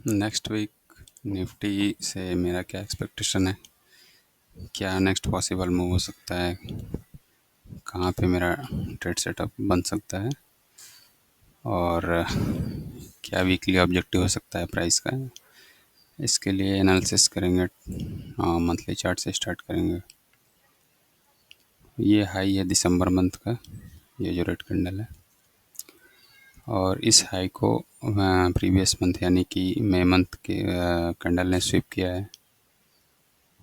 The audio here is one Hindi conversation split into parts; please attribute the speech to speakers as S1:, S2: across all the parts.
S1: नेक्स्ट वीक निफ्टी से मेरा क्या एक्सपेक्टेशन है, क्या नेक्स्ट पॉसिबल मूव हो सकता है, कहाँ पे मेरा ट्रेड सेटअप बन सकता है और क्या वीकली ऑब्जेक्टिव हो सकता है प्राइस का। इसके लिए एनालिसिस करेंगे, मंथली चार्ट से स्टार्ट करेंगे। ये हाई है दिसंबर मंथ का, ये जो रेड कैंडल है, और इस हाई को प्रीवियस मंथ यानी कि मई मंथ के कैंडल ने स्वीप किया है।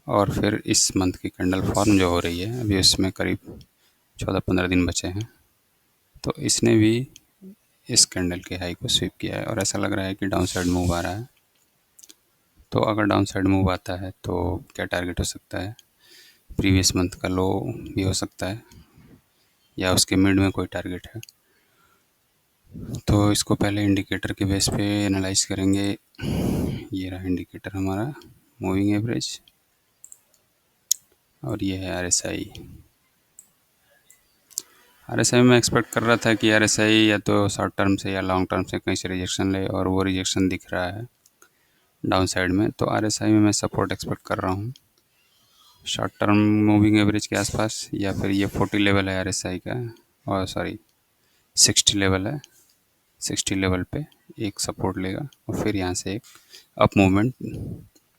S1: और फिर इस मंथ की कैंडल फॉर्म जो हो रही है अभी, उसमें करीब 14-15 दिन बचे हैं, तो इसने भी इस कैंडल के हाई को स्वीप किया है और ऐसा लग रहा है कि डाउन साइड मूव आ रहा है। तो अगर डाउन साइड मूव आता है तो क्या टारगेट हो सकता है, प्रीवियस मंथ का लो भी हो सकता है या उसके मिड में कोई टारगेट है। तो इसको पहले इंडिकेटर के बेस पे एनालाइज करेंगे। ये रहा इंडिकेटर हमारा, मूविंग एवरेज, और ये है आरएसआई। आरएसआई में एक्सपेक्ट कर रहा था कि आरएसआई या तो शॉर्ट टर्म से या लॉन्ग टर्म से कहीं से रिजेक्शन ले, और वो रिजेक्शन दिख रहा है डाउन साइड में। तो आरएसआई में मैं सपोर्ट एक्सपेक्ट कर रहा हूँ शॉर्ट टर्म मूविंग एवरेज के आसपास, या फिर ये 40 लेवल है आरएसआई का, और सॉरी 60 लेवल है। 60 लेवल पे एक सपोर्ट लेगा और फिर यहाँ से एक अप मूवमेंट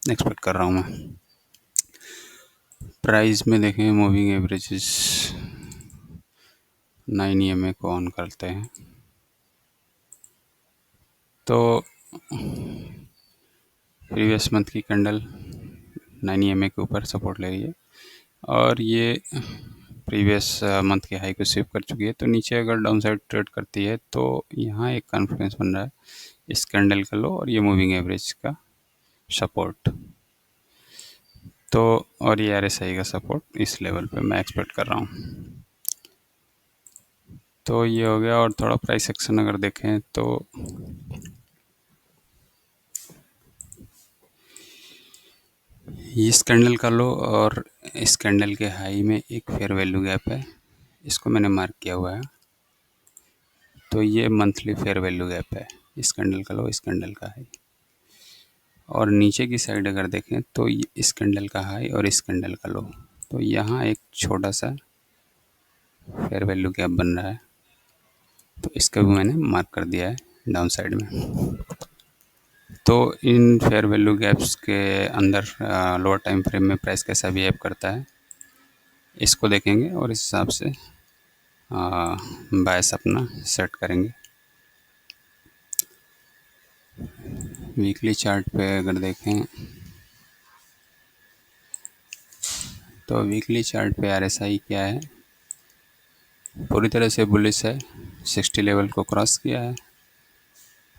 S1: एक्सपेक्ट कर रहा हूँ मैं। प्राइस में देखें, मूविंग एवरेजेस 9 EMA को ऑन करते हैं तो प्रीवियस मंथ की कैंडल 9 EMA के ऊपर सपोर्ट ले रही है और ये प्रीवियस मंथ के हाई को स्वीप कर चुकी है। तो नीचे अगर डाउन साइड ट्रेड करती है तो यहाँ एक कॉन्फिडेंस बन रहा है इस कैंडल का लो और ये मूविंग एवरेज का सपोर्ट। तो और ये आरएसआई का सपोर्ट इस लेवल पे मैं एक्सपेक्ट कर रहा हूँ। तो ये हो गया। और थोड़ा प्राइस एक्शन अगर देखें तो इस कैंडल का लो और इस कैंडल के हाई में एक फेयर वैल्यू गैप है, इसको मैंने मार्क किया हुआ है। तो ये मंथली फेयर वैल्यू गैप है, इस कैंडल का लो, इस कैंडल का हाई। और नीचे की साइड अगर देखें तो इस कैंडल का हाई और इस कैंडल का लो, तो यहाँ एक छोटा सा फेयर वैल्यू गैप बन रहा है, तो इसका भी मैंने मार्क कर दिया है डाउन साइड में। तो इन फेयर वैल्यू गैप्स के अंदर लोअर टाइम फ्रेम में प्राइस कैसा बिहेव करता है इसको देखेंगे और इस हिसाब से बायस अपना सेट करेंगे। वीकली चार्ट पे अगर देखें तो वीकली चार्ट पे आरएसआई क्या है, पूरी तरह से बुलिश है, 60 लेवल को क्रॉस किया है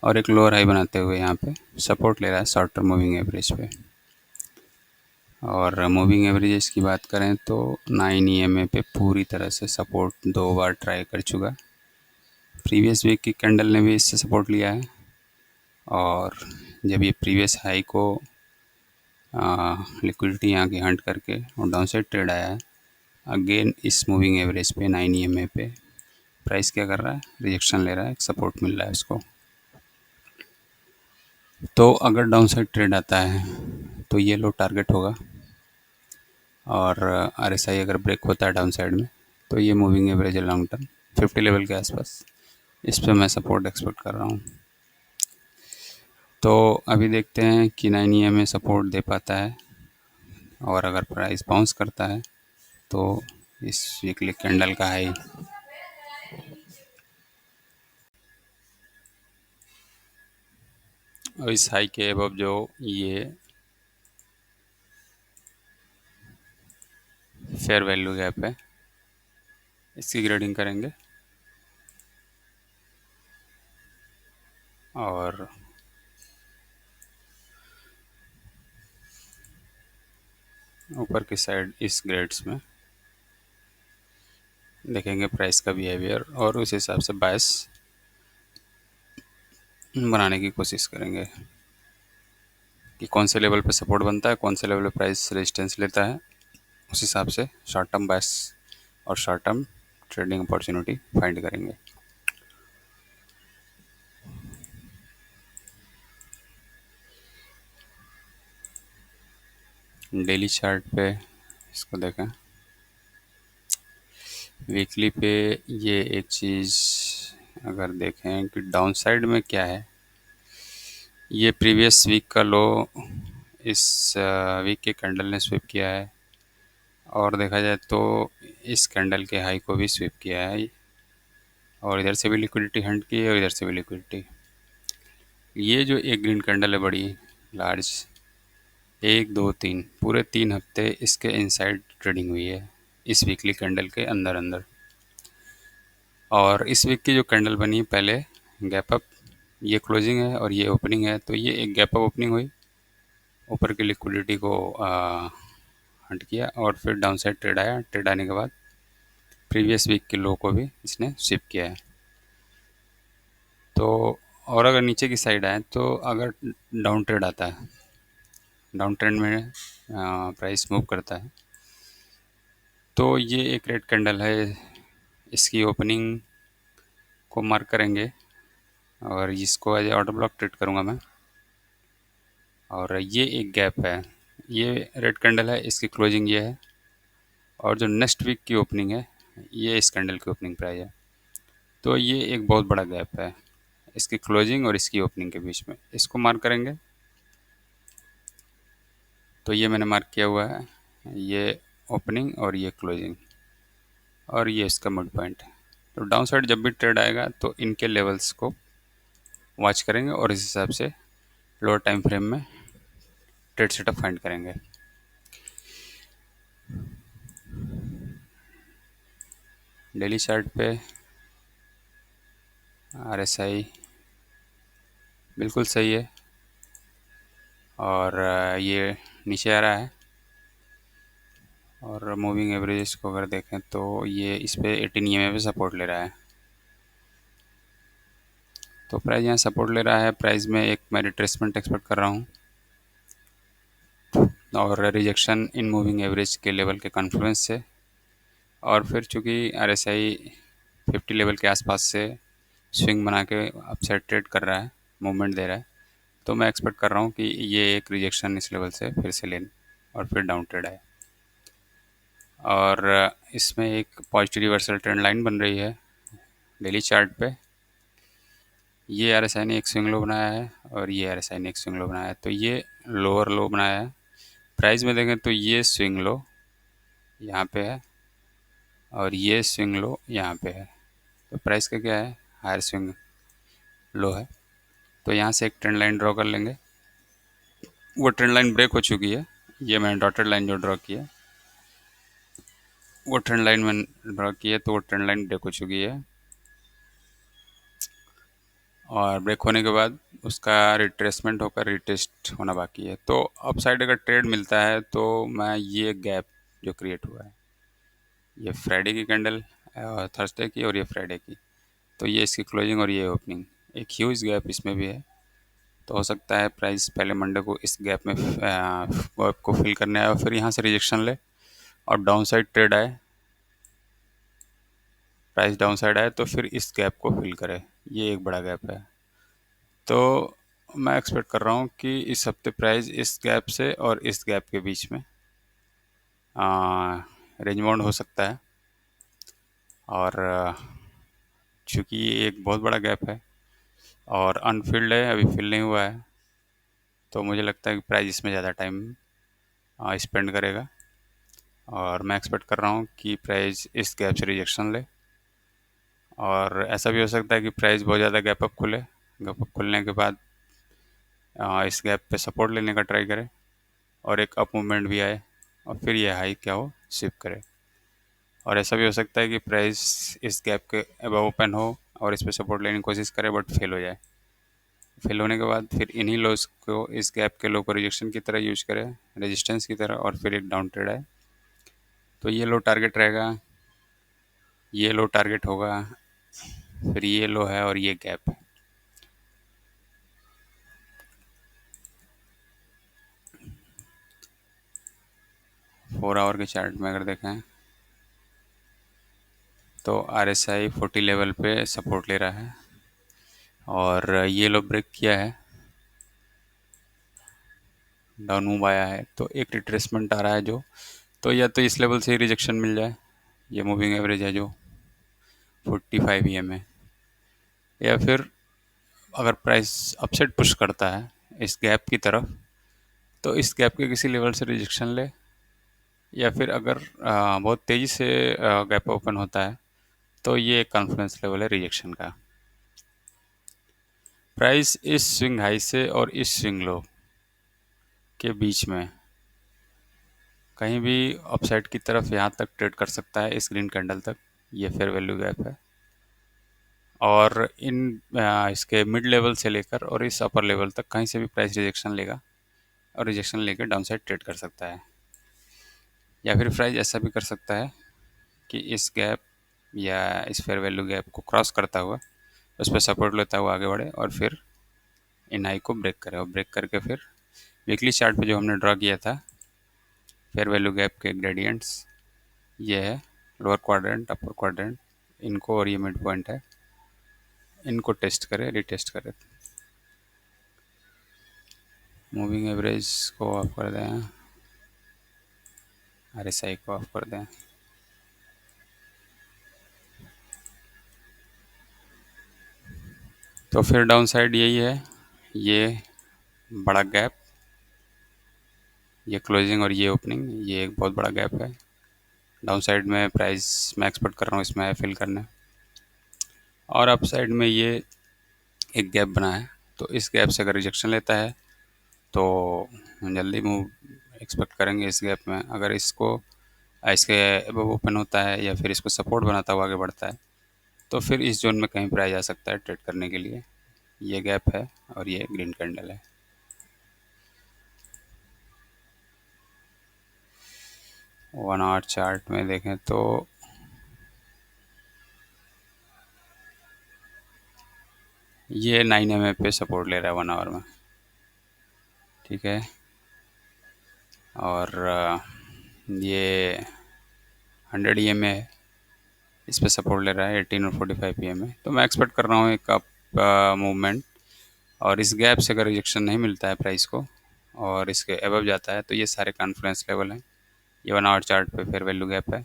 S1: और एक लोअर हाई बनाते हुए यहाँ पे सपोर्ट ले रहा है शॉर्ट टर्म मूविंग एवरेज पे। और मूविंग एवरेजेस की बात करें तो 9 EMA पे पूरी तरह से सपोर्ट 2 बार ट्राई कर चुका। प्रीवियस वीक की कैंडल ने भी इससे सपोर्ट लिया है, और जब ये प्रीवियस हाई को लिक्विडिटी यहाँ की हंट करके और डाउन साइड ट्रेड आया है, अगेन इस मूविंग एवरेज पे 9 EMA पे प्राइस क्या कर रहा है, रिजेक्शन ले रहा है, एक सपोर्ट मिल रहा है इसको। तो अगर डाउन साइड ट्रेड आता है तो ये लो टारगेट होगा, और आरएसआई अगर ब्रेक होता है डाउन साइड में तो ये मूविंग एवरेज है लॉन्ग टर्म 50 लेवल के आसपास, इस पर मैं सपोर्ट एक्सपेक्ट कर रहा हूँ। तो अभी देखते हैं कि 9 EMA सपोर्ट दे पाता है, और अगर प्राइस बाउंस करता है तो इस वीकली कैंडल का हाई और इस हाई के अबव जो ये फेयर वैल्यू गैप है, इसकी ग्रेडिंग करेंगे और ऊपर की साइड इस ग्रेड्स में देखेंगे प्राइस का बिहेवियर, और उस हिसाब से बायस बनाने की कोशिश करेंगे कि कौन से लेवल पे सपोर्ट बनता है, कौन से लेवल पे प्राइस रेजिस्टेंस लेता है। उस हिसाब से शॉर्ट टर्म बायस और short term trading opportunity find करेंगे। डेली चार्ट पे इसको देखें, वीकली पे ये एक चीज़ अगर देखें कि डाउन साइड में क्या है, ये प्रीवियस वीक का लो इस वीक के कैंडल ने स्विप किया है, और देखा जाए तो इस कैंडल के हाई को भी स्विप किया है, और इधर से भी लिक्विडिटी हंट की है और इधर से भी लिक्विडिटी। ये जो एक ग्रीन कैंडल है बड़ी लार्ज, एक दो तीन पूरे 3 हफ्ते इसके इनसाइड ट्रेडिंग हुई है इस वीकली कैंडल के अंदर अंदर। और इस वीक की जो कैंडल बनी पहले गैप अप, ये क्लोजिंग है और ये ओपनिंग है, तो ये एक गैप अप ओपनिंग हुई, ऊपर की लिक्विडिटी को हंट किया और फिर डाउन साइड ट्रेड आया, ट्रेड आने के बाद प्रीवियस वीक के लो को भी इसने स्विप किया है। तो और अगर नीचे की साइड आए तो अगर डाउन ट्रेड आता है, डाउन ट्रेंड में प्राइस मूव करता है, तो ये एक रेड कैंडल है, इसकी ओपनिंग को मार्क करेंगे और इसको एज ऑर्डर ब्लॉक ट्रेड करूँगा मैं। और ये एक गैप है, ये रेड कैंडल है, इसकी क्लोजिंग ये है, और जो नेक्स्ट वीक की ओपनिंग है ये इस कैंडल की ओपनिंग प्राइस है। तो ये एक बहुत बड़ा गैप है इसकी क्लोजिंग और इसकी ओपनिंग के बीच में, इसको मार्क करेंगे। तो ये मैंने मार्क किया हुआ है, ये ओपनिंग और ये क्लोजिंग और ये इसका मिड पॉइंट है। तो डाउन साइड जब भी ट्रेड आएगा तो इनके लेवल्स को वॉच करेंगे और इस हिसाब से लोअर टाइम फ्रेम में ट्रेड सेटअप फाइंड करेंगे। डेली चार्ट पे RSI बिल्कुल सही है, और ये नीचे आ रहा है, और मूविंग एवरेज को अगर देखें तो ये इस पे 18 EMA पे सपोर्ट ले रहा है। तो प्राइस यहाँ सपोर्ट ले रहा है, प्राइस में एक मैं रिट्रेसमेंट एक्सपेक्ट कर रहा हूँ, और रिजेक्शन इन मूविंग एवरेज के लेवल के कॉन्फ्लुएंस से, और फिर चूँकि RSI 50 लेवल के आसपास से स्विंग बना के अपसाइड ट्रेड कर रहा है, मूवमेंट दे रहा है, तो मैं एक्सपेक्ट कर रहा हूँ कि ये एक रिजेक्शन इस लेवल से फिर से लें और फिर डाउन ट्रेड आए। और इसमें एक पॉजिटिव रिवर्सल ट्रेंड लाइन बन रही है डेली चार्ट पे, ये RSI ने एक स्विंग लो बनाया है और ये RSI ने एक स्विंग लो बनाया है, तो ये लोअर लो बनाया है। प्राइस में देखें तो ये स्विंग लो यहाँ पे है और ये स्विंग लो यहाँ पे है, तो प्राइस का क्या है, हायर स्विंग लो है। तो यहाँ से एक ट्रेंड लाइन ड्रॉ कर लेंगे, वो ट्रेंड लाइन ब्रेक हो चुकी है, ये मैंने डॉटेड लाइन जो ड्रॉ की है वो ट्रेंड लाइन मैंने ड्रॉ की है, तो वो ट्रेंड लाइन ब्रेक हो चुकी है, और ब्रेक होने के बाद उसका रिट्रेसमेंट होकर रिटेस्ट होना बाकी है। तो अप साइड अगर ट्रेड मिलता है तो मैं ये गैप जो क्रिएट हुआ है, ये फ्राइडे की कैंडल, थर्सडे की और ये फ्राइडे की, तो ये इसकी क्लोजिंग और ये ओपनिंग, एक ह्यूज गैप इसमें भी है। तो हो सकता है प्राइस पहले मंडे को इस गैप में गैप को फिल करने आए और फिर यहाँ से रिजेक्शन ले और डाउन साइड ट्रेड आए, प्राइस डाउन साइड आए तो फिर इस गैप को फिल करे, ये एक बड़ा गैप है। तो मैं एक्सपेक्ट कर रहा हूँ कि इस हफ्ते प्राइस इस गैप से और इस गैप के बीच में रेंज बाउंड हो सकता है, और चूँकि ये एक बहुत बड़ा गैप है और अनफिल्ड है, अभी फिल नहीं हुआ है, तो मुझे लगता है कि प्राइस इसमें ज़्यादा टाइम स्पेंड करेगा, और मैं एक्सपेक्ट कर रहा हूँ कि प्राइस इस गैप से रिजेक्शन ले, और ऐसा भी हो सकता है कि प्राइस बहुत ज़्यादा गैप अप खुले, गैप अप खुलने के बाद इस गैप पे सपोर्ट लेने का ट्राई करे और एक अप मूवमेंट भी आए और फिर ये हाई क्या हो स्विप करे, और ऐसा भी हो सकता है कि प्राइस इस गैप के अबव ओपन हो और इस पर सपोर्ट लेने की कोशिश करे बट फेल हो जाए, फेल होने के बाद फिर इन्हीं लोस को, इस गैप के लो को रिजेक्शन की तरह यूज करे, रेजिस्टेंस की तरह, और फिर एक डाउन ट्रेड आए। तो ये लो टारगेट रहेगा, ये लो टारगेट होगा, फिर ये लो है और ये गैप है। 4 आवर के चार्ट में अगर देखें तो RSI 40 लेवल पे सपोर्ट ले रहा है, और ये लो ब्रेक किया है, डाउन मूव आया है तो एक रिट्रेसमेंट आ रहा है जो, तो या तो इस लेवल से ही रिजेक्शन मिल जाए, ये मूविंग एवरेज है जो 45 ईएम है, या फिर अगर प्राइस अपसाइड पुश करता है इस गैप की तरफ तो इस गैप के किसी लेवल से रिजेक्शन ले, या फिर अगर बहुत तेज़ी से गैप ओपन होता है तो ये एक कॉन्फिडेंस लेवल है रिजेक्शन का। प्राइस इस स्विंग हाई से और इस स्विंग लो के बीच में कहीं भी अपसाइड की तरफ यहाँ तक ट्रेड कर सकता है, इस ग्रीन कैंडल तक, ये फेयर वैल्यू गैप है। और इसके मिड लेवल से लेकर और इस अपर लेवल तक कहीं से भी प्राइस रिजेक्शन लेगा और रिजेक्शन लेकर डाउन साइड ट्रेड कर सकता है। या फिर प्राइस ऐसा भी कर सकता है कि इस गैप या इस फेयर वैल्यू गैप को क्रॉस करता हुआ उस पर सपोर्ट लेता हुआ आगे बढ़े और फिर इन हाई को ब्रेक करे, और ब्रेक करके फिर वीकली चार्ट पे जो हमने ड्रॉ किया था फेयर वैल्यू गैप के ग्रेडियंट्स, ये है लोअर क्वाड्रेंट अपर क्वाड्रेंट, इनको और ये मिड पॉइंट है, इनको टेस्ट करें, रिटेस्ट करें। मूविंग एवरेज को ऑफ कर दें, आरएसआई को ऑफ कर दें। तो फिर डाउन साइड यही है, ये बड़ा गैप, ये क्लोजिंग और ये ओपनिंग, ये एक बहुत बड़ा गैप है। डाउन साइड में प्राइस मैं एक्सपेक्ट कर रहा हूँ इसमें फिल करना, और अप साइड में ये एक गैप बना है, तो इस गैप से अगर रिजेक्शन लेता है तो जल्दी मूव एक्सपेक्ट करेंगे इस गैप में। अगर इसके अबव ओपन होता है या फिर इसको सपोर्ट बनाता हुआ आगे बढ़ता है तो फिर इस जोन में कहीं प्राइस आ सकता है ट्रेड करने के लिए। ये गैप है और ये ग्रीन कैंडल है। 1 आवर चार्ट में देखें तो ये 9 पे सपोर्ट ले रहा है 1 आवर में, ठीक है। और ये 100 EMA है, इस पे सपोर्ट ले रहा है 18 और 45 EMA। तो मैं एक्सपेक्ट कर रहा हूँ एक अप मूवमेंट, और इस गैप से अगर रिजेक्शन नहीं मिलता है प्राइस को और इसके अबव जाता है तो ये सारे कॉन्फ्रेंस लेवल हैं। ये 1 आवर चार्ट पे फेयर वैल्यू गैप है,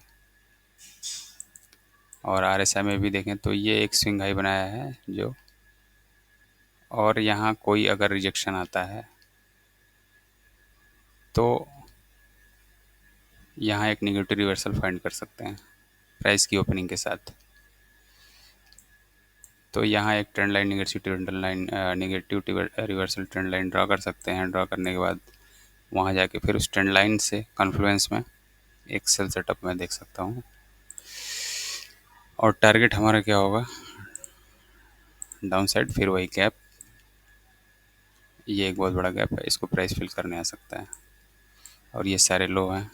S1: और RSI में भी देखें तो ये एक स्विंग हाई बनाया है जो, और यहाँ कोई अगर रिजेक्शन आता है तो यहाँ एक निगेटिव रिवर्सल फाइंड कर सकते हैं प्राइस की ओपनिंग के साथ। तो यहाँ एक trend line negative reversal trend line draw कर सकते हैं। ड्रा करने के बाद वहाँ जाके फिर उस ट्रेंड लाइन से कॉन्फ्लुएंस में एक सेल सेटअप में देख सकता हूँ। और टारगेट हमारा क्या होगा, डाउन साइड फिर वही गैप, ये एक बहुत बड़ा गैप है, इसको प्राइस फिल करने आ सकता है। और ये सारे लो हैं।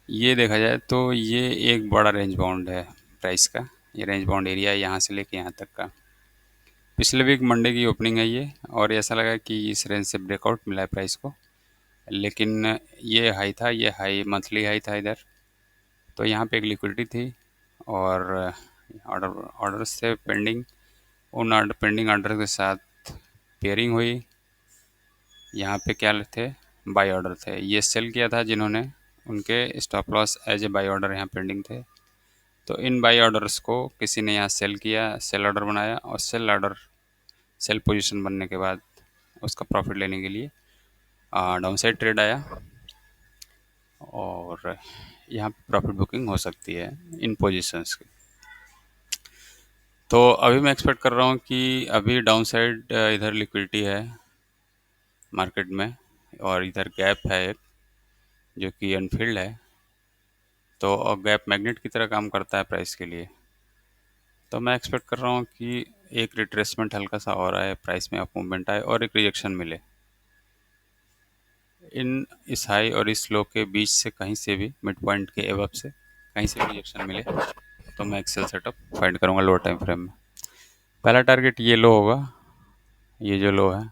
S1: ये देखा जाए तो ये एक बड़ा रेंज बाउंड है प्राइस का, ये रेंज बाउंड एरिया है यहाँ से लेके यहाँ तक का। पिछले वीक मंडे की ओपनिंग है ये, और ऐसा लगा कि इस रेंज से ब्रेकआउट मिला है प्राइस को, लेकिन ये हाई था, ये हाई मंथली हाई था इधर। तो यहाँ पे एक लिक्विडिटी थी और ऑर्डर से पेंडिंग, उन पेंडिंग ऑर्डर के साथ पेयरिंग हुई। यहाँ पे क्या थे, बाई ऑर्डर थे, ये सेल किया था जिन्होंने, उनके stop loss as a buy order यहाँ पेंडिंग थे। तो इन बाई ऑर्डर्स को किसी ने यहाँ सेल किया, सेल ऑर्डर बनाया, और सेल पोजीशन बनने के बाद उसका प्रॉफिट लेने के लिए डाउन साइड ट्रेड आया, और यहाँ पे प्रॉफिट बुकिंग हो सकती है इन पोजीशंस की। तो अभी मैं एक्सपेक्ट कर रहा हूँ कि अभी डाउन साइड इधर लिक्विडिटी है मार्केट में, और इधर गैप है एक जो कि अनफिल्ड है। तो गैप मैग्नेट की तरह काम करता है प्राइस के लिए। तो मैं एक्सपेक्ट कर रहा हूँ कि एक रिट्रेसमेंट हल्का सा और आए, प्राइस में अप मूवमेंट आए और एक रिजेक्शन मिले इस हाई और इस लो के बीच से, कहीं से भी मिड पॉइंट के एबव से कहीं से भी रिजेक्शन मिले तो मैं एक्सेल सेटअप फाइंड करूँगा लोअर टाइम फ्रेम में। पहला टारगेट ये लो होगा, ये जो लो है,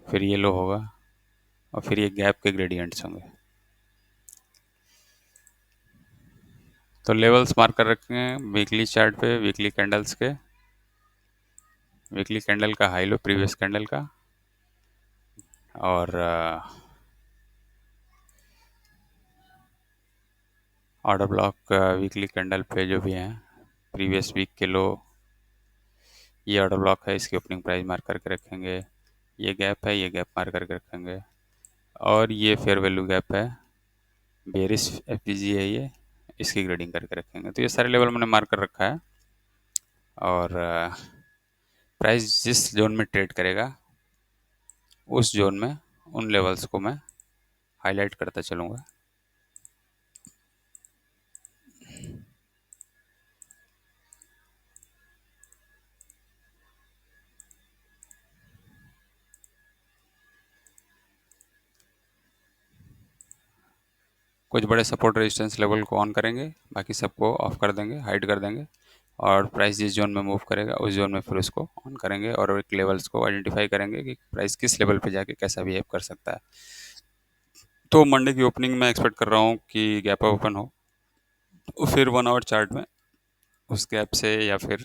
S1: फिर ये लो होगा, और फिर ये गैप के ग्रेडियंट्स होंगे। तो लेवल्स मार्क कर रखे हैं वीकली चार्ट पे, वीकली कैंडल्स के, वीकली कैंडल का हाई लो प्रीवियस कैंडल का, और ऑर्डर ब्लॉक वीकली कैंडल पे जो भी हैं प्रीवियस वीक के लो, ये ऑर्डर ब्लॉक है, इसकी ओपनिंग प्राइस मार्क करके रखेंगे। ये गैप है, ये गैप मार्क करके रखेंगे। और ये फेयर वैल्यू गैप है, बेरिश एफपीजी है ये, इसकी ग्रेडिंग करके रखेंगे। तो ये सारे लेवल मैंने मार्क कर रखा है। और प्राइस जिस जोन में ट्रेड करेगा उस जोन में उन लेवल्स को मैं हाईलाइट करता चलूँगा। कुछ बड़े सपोर्ट रेजिस्टेंस लेवल को ऑन करेंगे, बाकी सबको ऑफ कर देंगे, हाइड कर देंगे। और प्राइस जिस जोन में मूव करेगा उस जोन में फिर उसको ऑन करेंगे और एक लेवल्स को आइडेंटिफाई करेंगे कि प्राइस किस लेवल पे जाके कैसा बिहेव कर सकता है। तो मंडे की ओपनिंग में एक्सपेक्ट कर रहा हूँ कि गैप अप ओपन हो, तो फिर 1 आवर चार्ट में उस गैप से या फिर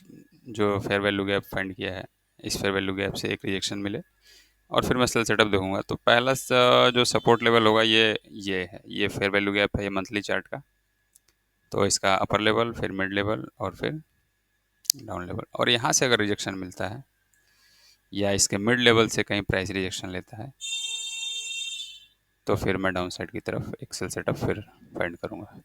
S1: जो फेयर वैल्यू गैप फाइंड किया है इस फेयर वैल्यू गैप से एक रिजेक्शन मिले और फिर मैं सेल सेटअप देखूंगा। तो पहला जो सपोर्ट लेवल होगा ये है, ये फेयर वैल्यू गैप है, ये मंथली चार्ट का। तो इसका अपर लेवल, फिर मिड लेवल और फिर डाउन लेवल। और यहाँ से अगर रिजेक्शन मिलता है या इसके मिड लेवल से कहीं प्राइस रिजेक्शन लेता है तो फिर मैं डाउन साइड की तरफ एक सेल सेटअप फिर फाइंड करूँगा।